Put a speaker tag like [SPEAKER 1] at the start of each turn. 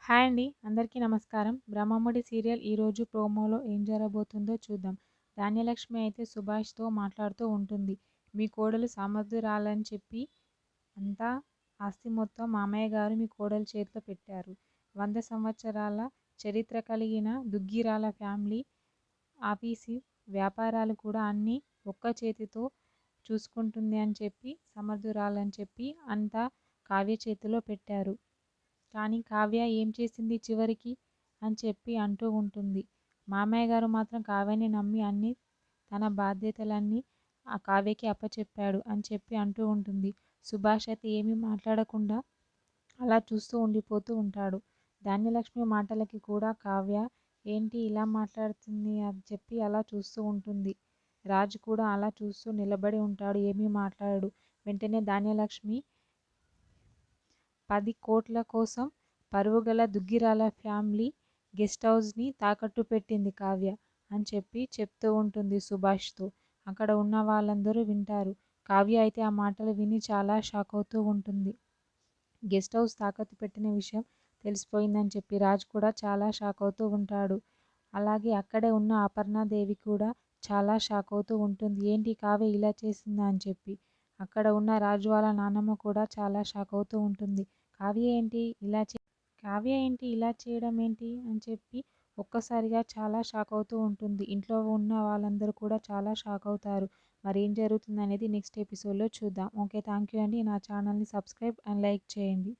[SPEAKER 1] Hi అండి. అందరికీ నమస్కారం. 'బ్రహ్మముడి' సీరియల్ ఈరోజు ప్రోమోలో ఏం జరగబోతుందో చూద్దాం. ధాన్యలక్ష్మి అయితే సుభాష్‌తో మాట్లాడుతూ ఉంటుంది. మీ కోడలు సమర్థురాలని చెప్పి అంతా ఆస్తి మొత్తం మామయ్య గారు మీ కోడలు చేతిలో పెట్టారు. 100 సంవత్సరాల చరిత్ర కలిగిన దుగ్గిరాల ఫ్యామిలీ ఆఫీసు వ్యాపారాలు కూడా అన్నీ ఒక్క చేతితో చూసుకుంటుంది అని చెప్పి సమర్థురాలని చెప్పి అంతా కావ్య చేతిలో పెట్టారు. కానీ కావ్య ఏం చేసింది చివరికి అని చెప్పి అంటూ ఉంటుంది. మామయ్య గారు మాత్రం కావ్యని నమ్మి అన్ని తన బాధ్యతలన్నీ ఆ కావ్యకి అప్పచెప్పాడు అని చెప్పి అంటూ ఉంటుంది. సుభాష్ అయితే ఏమీ మాట్లాడకుండా అలా చూస్తూ ఉండిపోతూ ఉంటాడు. ధాన్యలక్ష్మి మాటలకి కూడా కావ్య ఏంటి ఇలా మాట్లాడుతుంది అని చెప్పి అలా చూస్తూ ఉంటుంది. రాజు కూడా అలా చూస్తూ నిలబడి ఉంటాడు, ఏమీ మాట్లాడడు. వెంటనే ధాన్యలక్ష్మి 10 కోట్ల కోసం పరువుగల దుగ్గిరాల ఫ్యామిలీ గెస్ట్ హౌస్ని తాకట్టు పెట్టింది కావ్య అని చెప్పి చెప్తూ ఉంటుంది సుభాష్తో. అక్కడ ఉన్న వాళ్ళందరూ వింటారు. కావ్య అయితే ఆ మాటలు విని చాలా షాక్ అవుతూ ఉంటుంది. గెస్ట్ హౌస్ తాకట్టు పెట్టిన విషయం తెలిసిపోయిందని చెప్పి రాజు కూడా చాలా షాక్ అవుతూ ఉంటాడు. అలాగే అక్కడే ఉన్న అపర్ణాదేవి కూడా చాలా షాక్ అవుతూ ఉంటుంది. ఏంటి కావ్య ఇలా చేసిందా అని చెప్పి. అక్కడ ఉన్న రాజు వాళ్ళ నాన్నమ్మ కూడా చాలా షాక్ అవుతూ ఉంటుంది. కావ్య ఏంటి ఇలా చేయడం ఏంటి అని చెప్పి ఒక్కసారిగా చాలా షాక్ అవుతూ ఉంటుంది. ఇంట్లో ఉన్న వాళ్ళందరూ కూడా చాలా షాక్ అవుతారు. మరి ఏం జరుగుతుంది అనేది నెక్స్ట్ ఎపిసోడ్లో చూద్దాం. ఓకే, థ్యాంక్ యూ అండి. నా ఛానల్ని సబ్స్క్రైబ్ అండ్ లైక్ చేయండి.